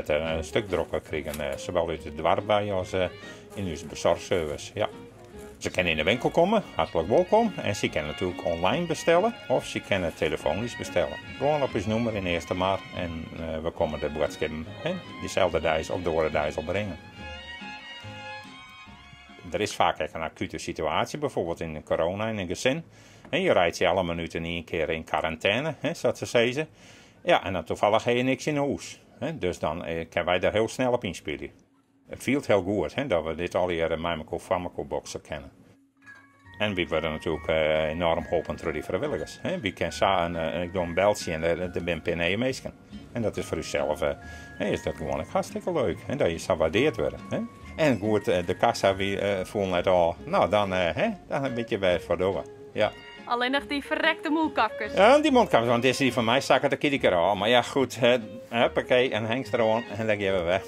het een stuk drukker krijgen, zowel uit het dorp bij als in onze bezorgservice. Ja. Ze kunnen in de winkel komen, hartelijk welkom. En ze kunnen natuurlijk online bestellen of ze kunnen telefonisch bestellen. Gewoon op ons nummer in Eerste Maar en we komen de boodschappen diezelfde dag of de dag opbrengen. Er is vaak een acute situatie, bijvoorbeeld in de corona in een gezin. En je rijdt je alle minuten niet een keer in quarantaine, zoals ze zeggen. Ja, en dan toevallig heb je niks in huis. Dus dan kunnen wij daar heel snel op inspelen. Het viel heel goed dat we dit al hier in mijn farmacoboxen kennen. En we worden natuurlijk enorm geholpen door die vrijwilligers. We kunnen samen, ik doe een beltje en er ben PNE meesken. En dat is voor uzelf is dat gewoon hartstikke leuk. Dat je zo waardeerd wordt. En goed, de kassa voelen het al. Nou, dan een beetje bij voor door. Ja. Alleen nog die verrekte moelkakkers. Ja, die mondkapjes, want dit is die van mij, zakken de keer al. Maar ja, goed, huppakee, en hengst erom en dan geven we weg.